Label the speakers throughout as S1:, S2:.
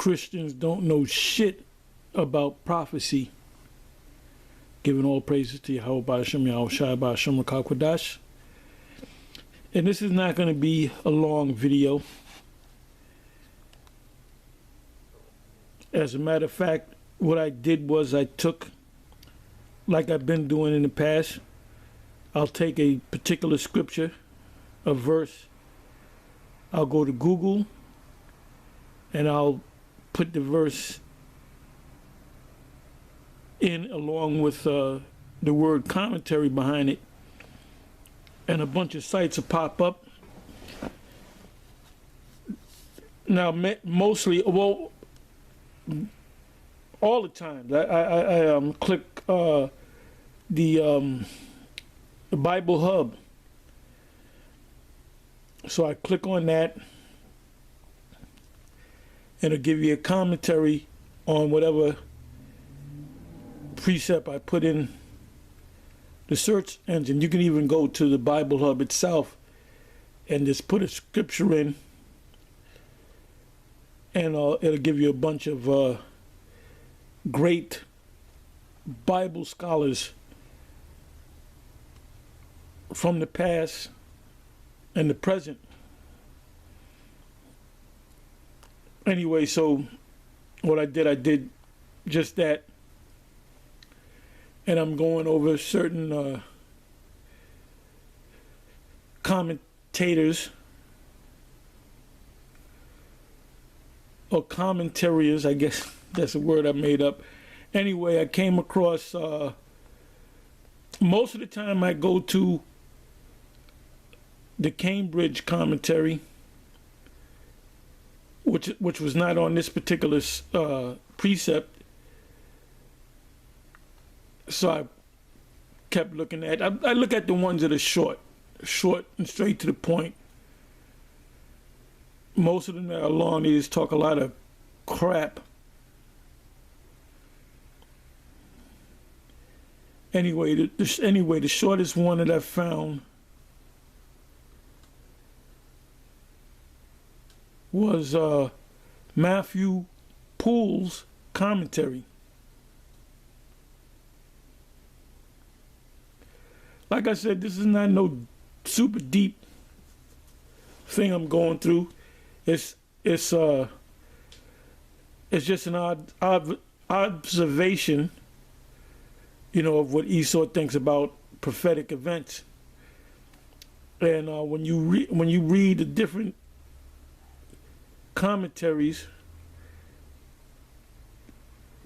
S1: Christians don't know shit about prophecy. Giving all praises to Yahweh Ba'ashem Yahweh Shai Ba'ashem Rakakwadash. And this is not going to be a long video. As a matter of fact, what I did was I took, like I've been doing in the past, I'll take a particular scripture, a verse, I'll go to Google, and I'll put the verse in along with the word commentary behind it, and a bunch of sites will pop up. Now, mostly, well, all the time, I click the Bible Hub. So I click on that, and it'll give you a commentary on whatever precept I put in the search engine. You can even go to the Bible Hub itself and just put a scripture in, and it'll give you a bunch of great Bible scholars from the past and the present. Anyway, so what I did just that. And I'm going over certain commentators or commentarians, I guess that's a word I made up. Anyway, I came across, most of the time I go to the Cambridge commentary, which was not on this particular precept. So I kept looking at, I look at the ones that are short and straight to the point. Most of them that are long, they just talk a lot of crap. Anyway, the shortest one that I found was Matthew Poole's commentary. Like I said, this is not no super deep thing I'm going through. It's just an observation, you know, of what Esau thinks about prophetic events. And when you read the different commentaries,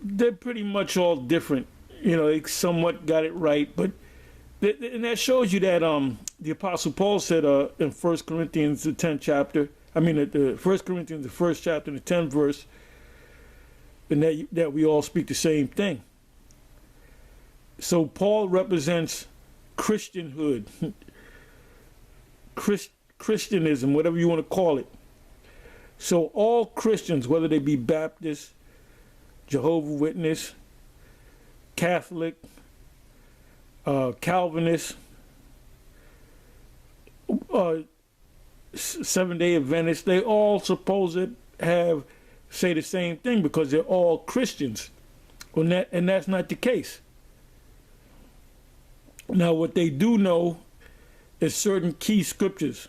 S1: they're pretty much all different. You know, they somewhat got it right, but and that shows you that the Apostle Paul said in 1 Corinthians the 10th chapter, the 1 Corinthians the 1st chapter the 10th verse, and that we all speak the same thing. So Paul represents Christianhood, Christianism, whatever you want to call it. So all Christians, whether they be Baptist, Jehovah's Witness, Catholic, Calvinist, Seventh-day Adventists, they all supposed to say the same thing because they're all Christians. And that's not the case. Now, what they do know is certain key scriptures,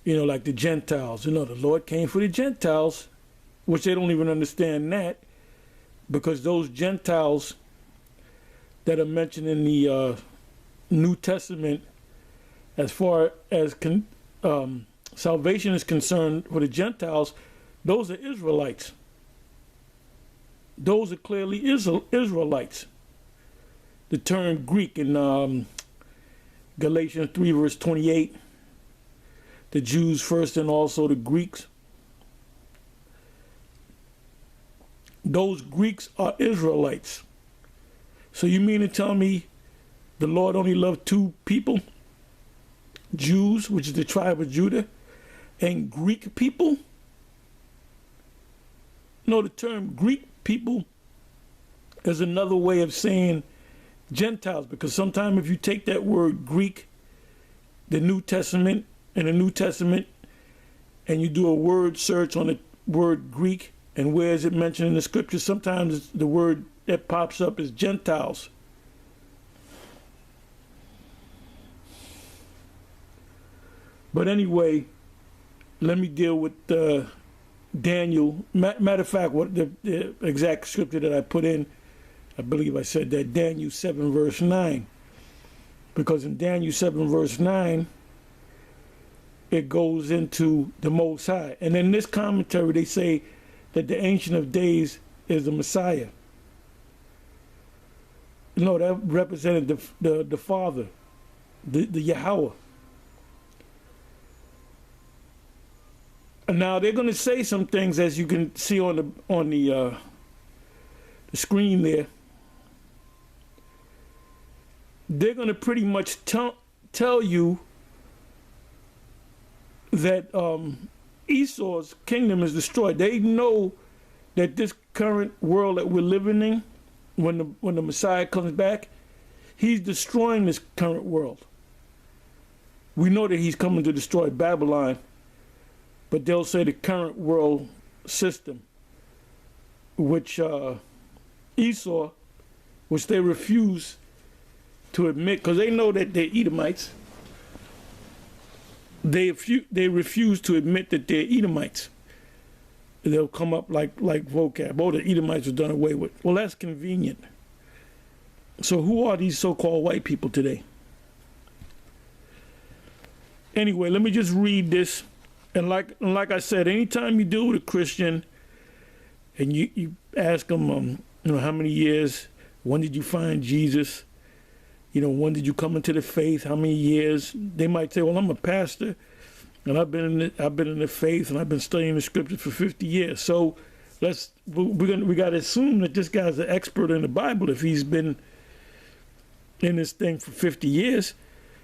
S1: you know, like the Gentiles. You know, the Lord came for the Gentiles, which they don't even understand that, because those Gentiles that are mentioned in the New Testament, as far as salvation is concerned for the Gentiles, those are Israelites. Those are clearly Israelites. The term Greek in Galatians 3 verse 28, the Jews first and also the Greeks. Those Greeks are Israelites. So you mean to tell me the Lord only loved two people? Jews, which is the tribe of Judah, and Greek people? No, the term Greek people is another way of saying Gentiles, because sometimes if you take that word Greek, the New Testament, and you do a word search on the word Greek, And where is it mentioned in the scripture? Sometimes the word that pops up is Gentiles. But anyway, let me deal with Daniel. Matter of fact, what the exact scripture that I put in, I believe I said that, Daniel 7 verse 9. Because in Daniel 7 verse 9, it goes into the Most High. And in this commentary, they say that the Ancient of Days is the Messiah. No, that represented the Father, the Yahweh. And now they're going to say some things, as you can see on the screen there. They're going to pretty much tell you that Esau's kingdom is destroyed. They know that this current world that we're living in, when the Messiah comes back, he's destroying this current world. We know that he's coming to destroy Babylon, but they'll say the current world system, which Esau, which they refuse to admit, because they know that they're Edomites. They refuse to admit that they're Edomites. They'll come up like vocab. Oh, the Edomites were done away with. Well, that's convenient. So who are these so-called white people today? Anyway, let me just read this. And like I said, anytime you deal with a Christian and you ask them, how many years, when did you find Jesus? When did you come into the faith? How many years? They might say, well, I'm a pastor, and I've been in the faith, and I've been studying the scriptures for 50 years. So we got to assume that this guy's an expert in the Bible if he's been in this thing for 50 years.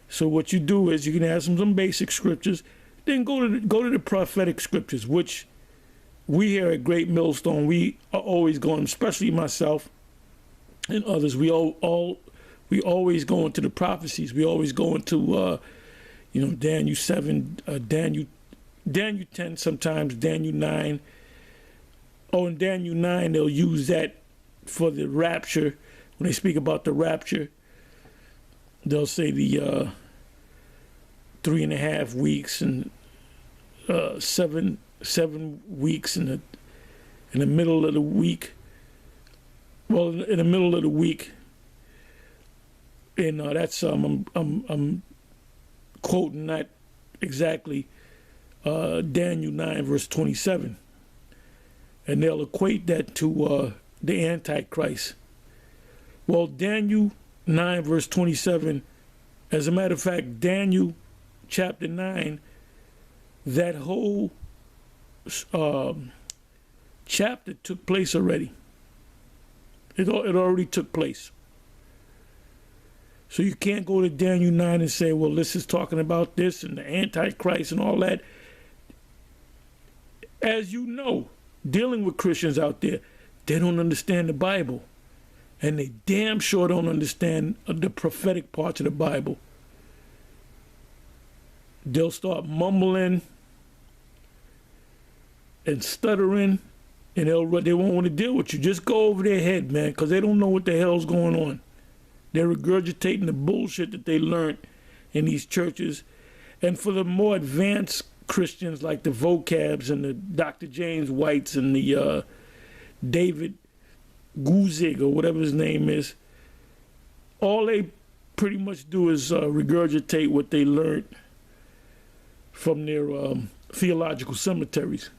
S1: So what you do is you can ask him some basic scriptures, then go to the prophetic scriptures, which we here at Great Millstone, we are always going, especially myself and others, we always go into the prophecies. We always go into, Daniel 7, Daniel 10 sometimes, Daniel 9. Oh, in Daniel 9, they'll use that for the rapture. When they speak about the rapture, they'll say the 3.5 weeks and 7 weeks in the middle of the week. Well, in the middle of the week. And that's I'm quoting that exactly, Daniel 9 verse 27, and they'll equate that to the Antichrist. Well, Daniel 9 verse 27, as a matter of fact, Daniel chapter 9, that whole chapter took place already. It already took place. So you can't go to Daniel 9 and say, well, this is talking about this and the Antichrist and all that. As you know, dealing with Christians out there, they don't understand the Bible. And they damn sure don't understand the prophetic parts of the Bible. They'll start mumbling and stuttering, and they won't want to deal with you. Just go over their head, man, because they don't know what the hell's going on. They're regurgitating the bullshit that they learned in these churches. And for the more advanced Christians like the vocabs and the Dr. James Whites and the David Guzig or whatever his name is, all they pretty much do is regurgitate what they learned from their theological cemeteries.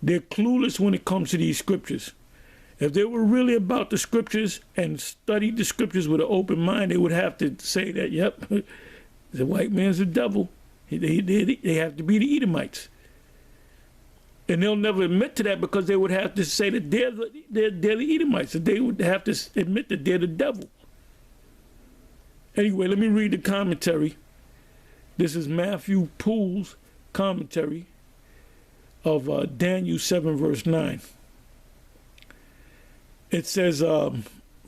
S1: They're clueless when it comes to these scriptures. If they were really about the scriptures and studied the scriptures with an open mind, they would have to say that, yep, the white man's the devil. They have to be the Edomites. And they'll never admit to that because they would have to say that they're the Edomites. And they would have to admit that they're the devil. Anyway, let me read the commentary. This is Matthew Poole's commentary of Daniel 7 verse 9. It says,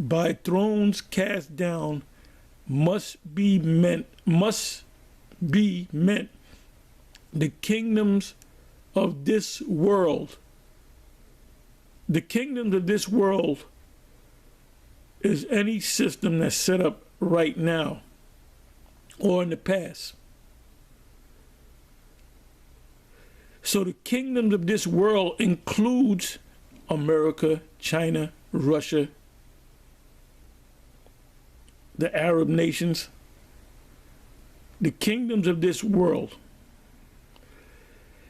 S1: by thrones cast down must be meant the kingdoms of this world. The kingdoms of this world is any system that's set up right now or in the past. So the kingdoms of this world includes America, China, Russia, the Arab nations, the kingdoms of this world.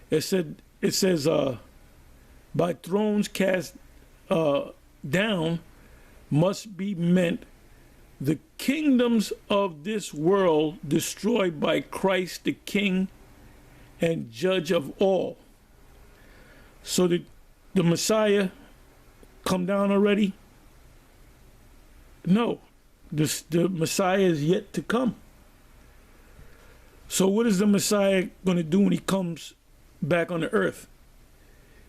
S1: It says, by thrones cast down must be meant the kingdoms of this world destroyed by Christ the King and Judge of all. So the Messiah come down already? No, the Messiah is yet to come. So what is the Messiah going to do when he comes back on the earth?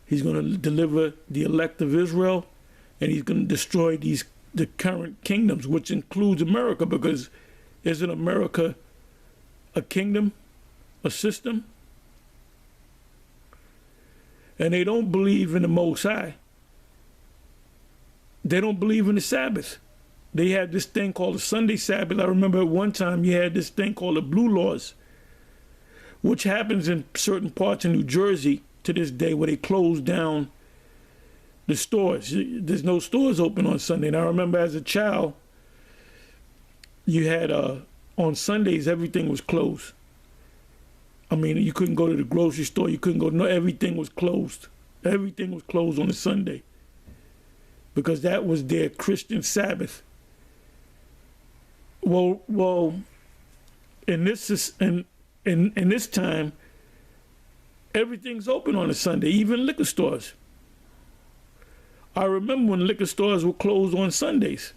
S1: He's going to deliver the elect of Israel, and he's going to destroy the current kingdoms, which includes America, because isn't America a kingdom, a system? And they don't believe in the Most High. They don't believe in the Sabbath. They had this thing called the Sunday Sabbath. I remember at one time you had this thing called the Blue Laws, which happens in certain parts of New Jersey to this day, where they close down the stores. There's no stores open on Sunday. And I remember as a child, you had on Sundays everything was closed. I mean, you couldn't go to the grocery store. You couldn't go. No, everything was closed. Everything was closed on a Sunday because that was their Christian Sabbath. Well, in this time, everything's open on a Sunday, even liquor stores. I remember when liquor stores were closed on Sundays.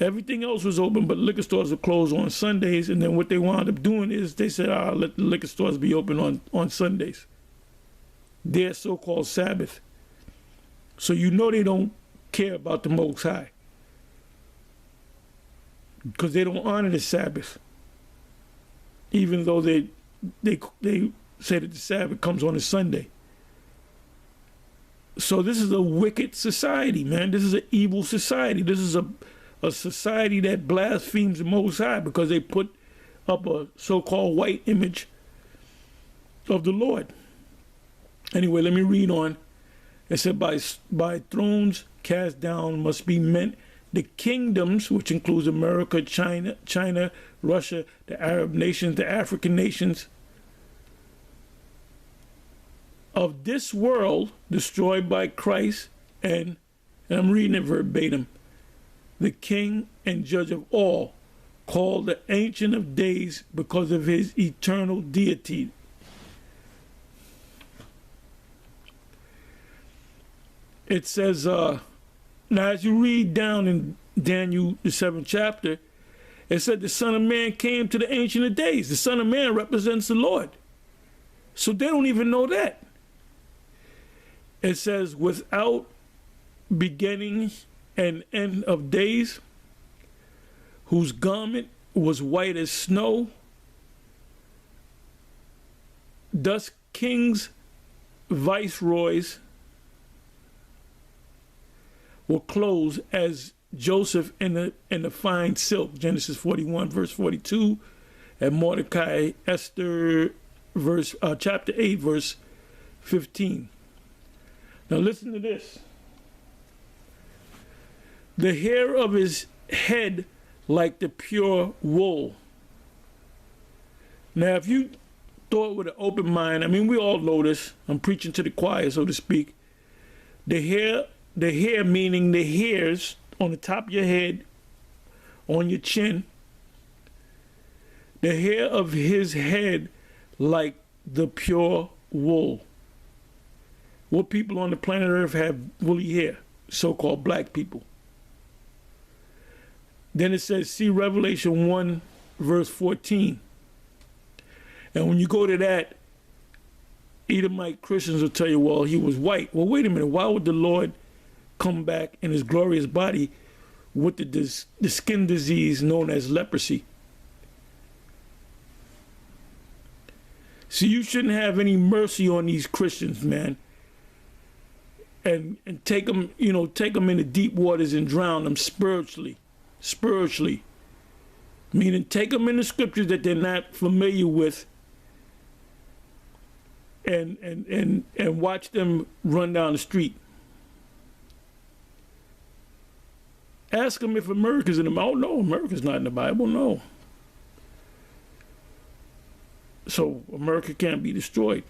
S1: Everything else was open, but liquor stores were closed on Sundays. And then what they wound up doing is they said, let the liquor stores be open on Sundays. Their so-called Sabbath. So you know they don't care about the Most High, because they don't honor the Sabbath. Even though they say that the Sabbath comes on a Sunday. So this is a wicked society, man. This is an evil society. This is a society that blasphemes the Most High because they put up a so-called white image of the Lord. Anyway, let me read on. It said, by thrones cast down must be meant the kingdoms, which includes America, China, Russia, the Arab nations, the African nations, of this world destroyed by Christ, and I'm reading it verbatim, the King and Judge of all, called the Ancient of Days because of his eternal deity. It says, now as you read down in Daniel, the 7th chapter, it said the Son of Man came to the Ancient of Days. The Son of Man represents the Lord. So they don't even know that. It says, without beginning and end of days, whose garment was white as snow. Thus kings, viceroys were clothed as Joseph in the fine silk, Genesis 41, verse 42, and Mordecai, Esther, chapter 8, verse 15. Now listen to this. The hair of his head like the pure wool. Now, if you thought with an open mind, I mean, we all know this. I'm preaching to the choir, so to speak. The hair meaning the hairs on the top of your head, on your chin. The hair of his head like the pure wool. What people on the planet Earth have woolly hair? So-called black people. Then it says, see Revelation 1, verse 14. And when you go to that, Edomite Christians will tell you, well, he was white. Well, wait a minute. Why would the Lord come back in his glorious body with the skin disease known as leprosy? See, you shouldn't have any mercy on these Christians, man. And take them, take them into deep waters and drown them spiritually. Spiritually. Meaning take them in the scriptures that they're not familiar with and watch them run down the street. Ask them if America's in the Bible. Oh, no, America's not in the Bible, no. So America can't be destroyed.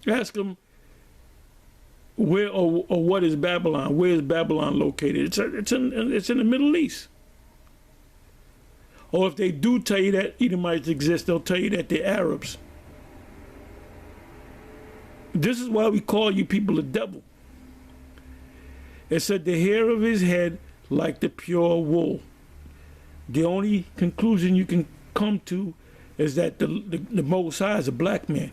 S1: Ask them where or what is Babylon? Where is Babylon located? It's in the Middle East. Or if they do tell you that Edomites exist, they'll tell you that they're Arabs. This is why we call you people the devil. It said the hair of his head like the pure wool. The only conclusion you can come to is that the Most High is a black man.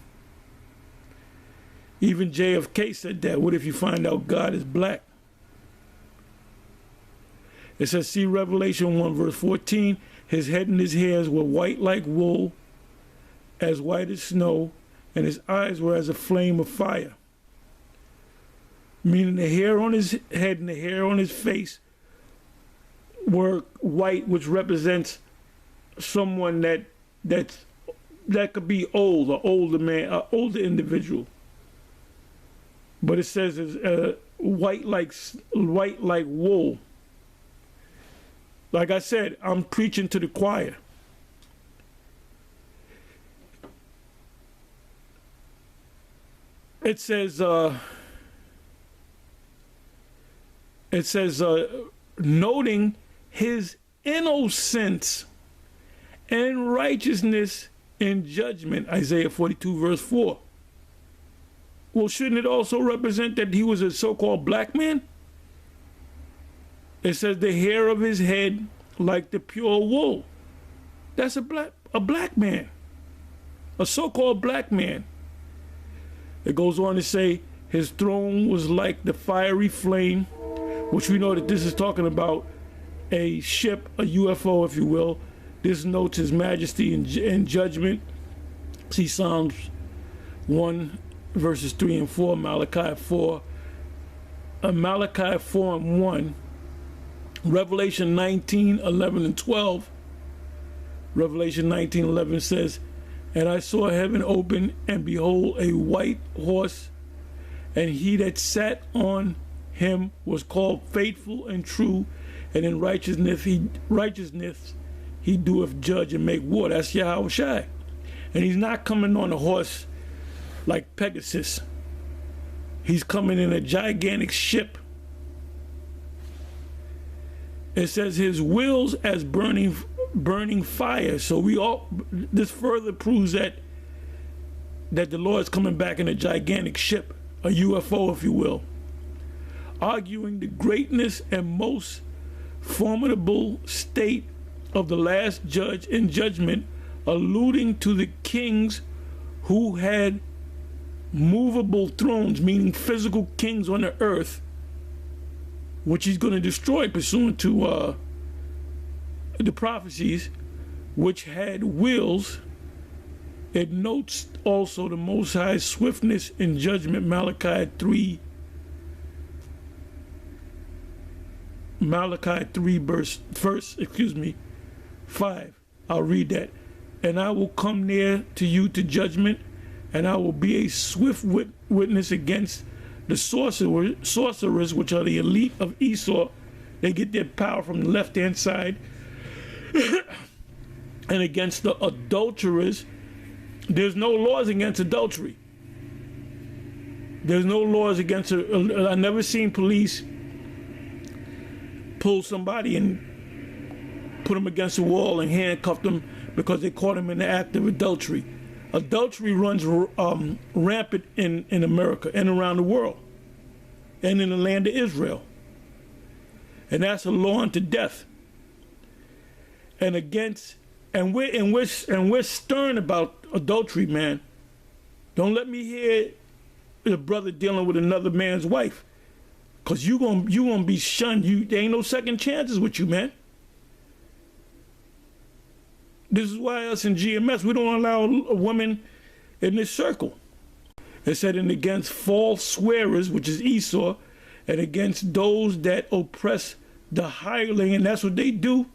S1: Even JFK said that. What if you find out God is black? It says, see Revelation 1 verse 14, his head and his hairs were white like wool, as white as snow, and his eyes were as a flame of fire. Meaning the hair on his head and the hair on his face were white, which represents someone that could be old, an older man, an older individual. But it says it's white like wool. Like I said, I'm preaching to the choir. It says noting his innocence and righteousness in judgment, Isaiah 42 verse 4. Well, shouldn't it also represent that he was a so-called black man? It says the hair of his head like the pure wool. That's a black man, a so-called black man. It goes on to say his throne was like the fiery flame, which we know that this is talking about a ship, a UFO, if you will. This notes his majesty in judgment. See Psalms 1 verses 3 and 4, Malachi 4, Malachi 4 and 1, Revelation 19, 11 and 12. Revelation 19, 11 says, and I saw heaven open, and behold, a white horse, and he that sat on him was called faithful and true, and in righteousness he doeth judge and make war. That's Yahweh Shai. And he's not coming on a horse like Pegasus. He's coming in a gigantic ship. It says his wheels as burning fire. So this further proves that the Lord is coming back in a gigantic ship, a UFO, if you will, arguing the greatness and most formidable state of the last judge in judgment, alluding to the kings who had movable thrones, meaning physical kings on the earth, which he's going to destroy pursuant to the prophecies, which had wheels. It notes also the Most High's swiftness in judgment, Malachi 3 verse 5. I'll read that. And I will come near to you to judgment, and I will be a swift witness against the sorcerers, which are the elite of Esau. They get their power from the left-hand side. And against the adulterers. There's no laws against adultery. There's no laws against it. I've never seen police pull somebody and put them against the wall and handcuff them because they caught them in the act of adultery. Adultery runs rampant in America and around the world and in the land of Israel. And that's a law unto death. And we're stern about adultery, man. Don't let me hear a brother dealing with another man's wife, because you gonna be shunned. There ain't no second chances with you, man. This is why us in GMS, we don't allow a woman in this circle. It said, and against false swearers, which is Esau, and against those that oppress the hireling, and that's what they do.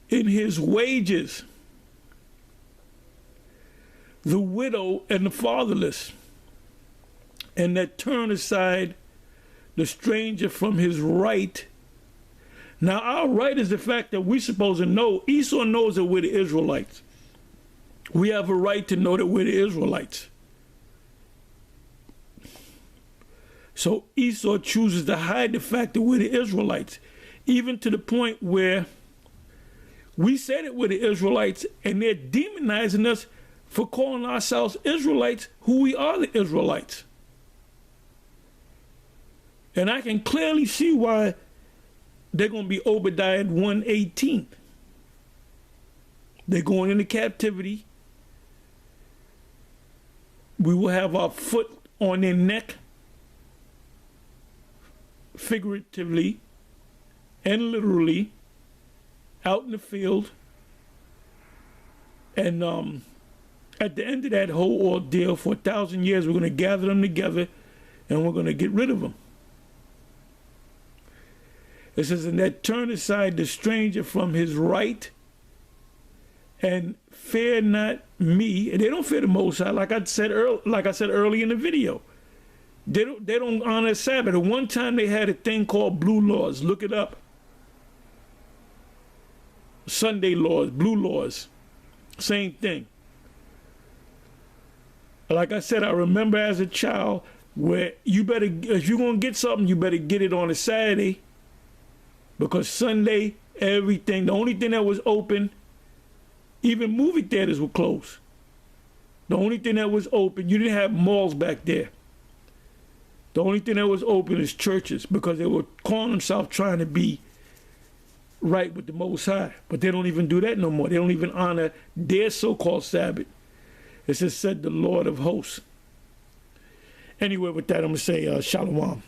S1: In his wages, the widow and the fatherless, and that turn aside the stranger from his right. Now, our right is the fact that we're supposed to know. Esau knows that we're the Israelites. We have a right to know that we're the Israelites. So Esau chooses to hide the fact that we're the Israelites, even to the point where we say that we're the Israelites, and they're demonizing us for calling ourselves Israelites, who we are the Israelites. And I can clearly see why they're going to be Obadiah 1:18. They're going into captivity. We will have our foot on their neck, figuratively and literally, out in the field. And at the end of that whole ordeal, for 1,000 years, we're going to gather them together and we're going to get rid of them. It says, and that turn aside the stranger from his right and fear not me. And they don't fear the Most High, like I said early in the video. They don't honor Sabbath. At one time they had a thing called blue laws. Look it up. Sunday laws, blue laws, same thing. Like I said, I remember as a child where you better, if you're gonna get something, you better get it on a Saturday, because Sunday, everything, the only thing that was open, even movie theaters were closed. The only thing that was open, you didn't have malls back there. The only thing that was open is churches, because they were calling themselves trying to be right with the Most High. But they don't even do that no more. They don't even honor their so-called Sabbath. It says, said the Lord of hosts. Anyway, with that, I'm going to say shalom.